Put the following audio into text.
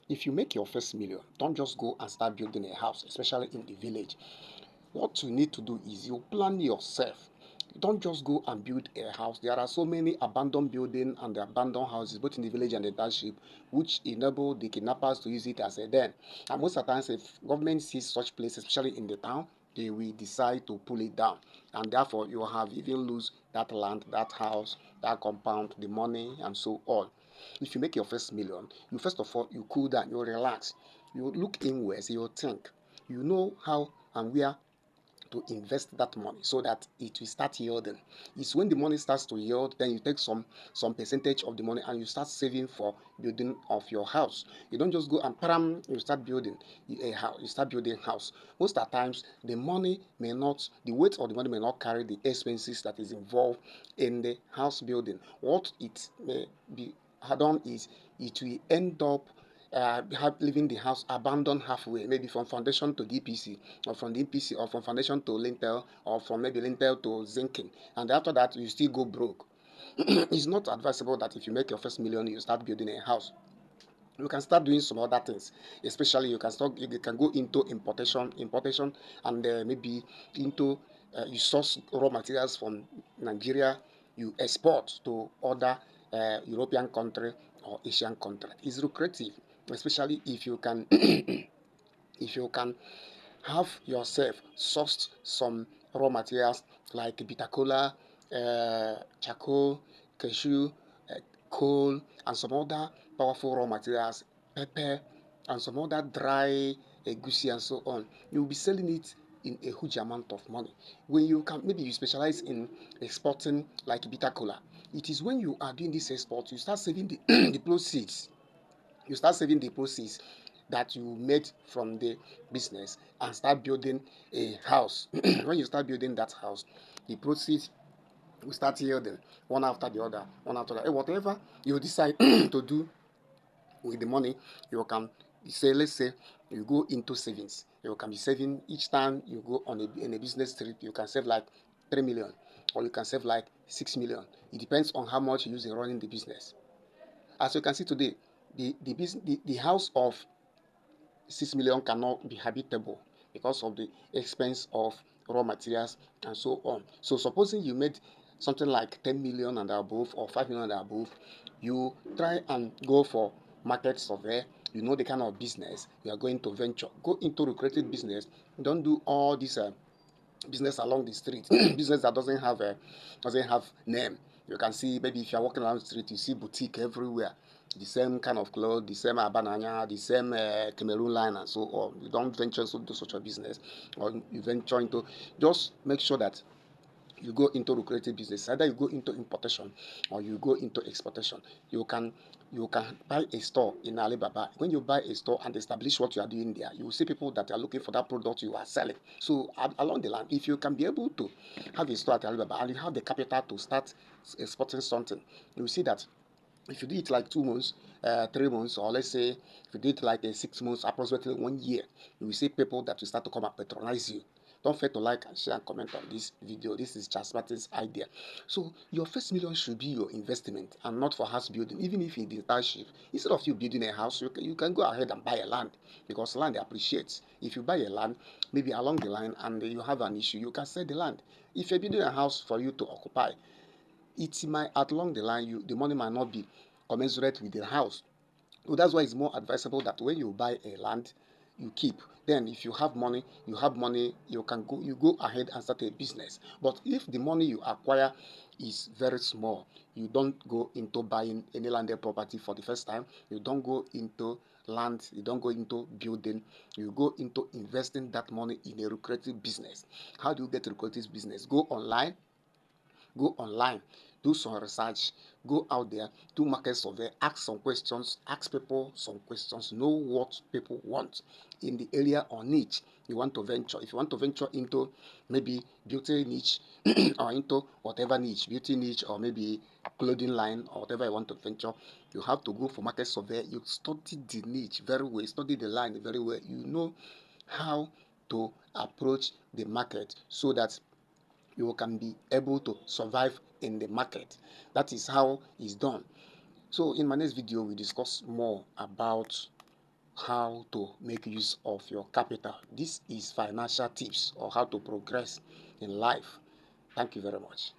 If you make your first million, don't just go and start building a house, especially in the village. What you need to do is you plan yourself. Don't just go and build a house. There are so many abandoned buildings and abandoned houses, both in the village and the township, which enable the kidnappers to use it as a den. And most of the times, if government sees such places, especially in the town, they will decide to pull it down. And therefore, you have even lose that land, that house, that compound, the money, and so on. If you make your first million, you first of all, you cool down, you relax, you look inwards, you think, you know how and where to invest that money so that it will start yielding. It's when the money starts to yield, then you take some percentage of the money and you start saving for building of your house. You don't just go and pram, you start building a house, you start building a house. Most of the times the money may not, the weight of the money may not carry the expenses that is involved in the house building. What it may be done is it will end up leaving the house abandoned halfway, maybe from foundation to DPC, or from DPC, or from foundation to lintel, or from maybe lintel to zinking, and after that you still go broke. It's not advisable that if you make your first million, you start building a house. You can start doing some other things, especially you can go into importation, and maybe into you source raw materials from Nigeria, you export to other European country or Asian country. It's lucrative, especially if you can if you can have yourself sourced some raw materials like bitter cola, charcoal, cashew, uh, coal, and some other powerful raw materials, pepper, and some other dry egusi and so on. You'll be selling it in a huge amount of money. When you can, maybe you specialize in exporting like bitter cola. It is when you are doing this export, you start saving the, the proceeds you start saving the proceeds that you made from the business and start building a house. When you start building that house, the proceeds will start yielding one after the other, one after the other. Whatever you decide to do with the money, you can say, let's say, you go into savings. You can be saving each time you go on in a business trip. You can save like 3 million, or you can save like 6 million. It depends on how much you use in running the business. As you can see today, the house of 6 million cannot be habitable because of the expense of raw materials and so on. So supposing you made something like 10 million and above, or 5 million and above, you try and go for market survey. You know the kind of business you are going to venture. Go into lucrative business. Don't do all this business along the street. Business that doesn't have name. You can see, maybe if you're walking around the street, you see boutique everywhere, the same kind of clothes, the same abananya, the same Cameroon line, and so on. You don't venture into such a business, or you venture into, just make sure that you go into lucrative business. Either you go into importation or you go into exportation. You can buy a store in Alibaba. When you buy a store and establish what you are doing there, you will see people that are looking for that product you are selling. So along the line, if you can be able to have a store at Alibaba and you have the capital to start exporting something, you will see that if you do it like 2 months, 3 months, or let's say if you do it like 6 months, approximately 1 year, you will see people that will start to come and patronize you. Don't forget to like and share and comment on this video. This is Charles Martin's idea. So your first million should be your investment and not for house building. Even if in the township, instead of you building a house, you can go ahead and buy a land, because land appreciates. If you buy a land, maybe along the line, and you have an issue, you can sell the land. If you're building a house for you to occupy, it might, along the line, the money might not be commensurate with the house. So that's why it's more advisable that when you buy a land, you keep. Then if you have money, you go ahead and start a business. But if the money you acquire is very small, you don't go into buying any landed property for the first time. You don't go into land, you don't go into building, you go into investing that money in a lucrative business. How do you get a lucrative business? Go online, do some research, go out there, do market survey, ask some questions, ask people some questions, know what people want in the area or niche you want to venture. If you want to venture into maybe beauty niche, or into whatever niche, beauty niche, or maybe clothing line, or whatever you want to venture, you have to go for market survey. You study the niche very well, study the line very well. You know how to approach the market so that you can be able to survive in the market. That is how it's done. So in my next video, we discuss more about how to make use of your capital. This is financial tips or how to progress in life. Thank you very much.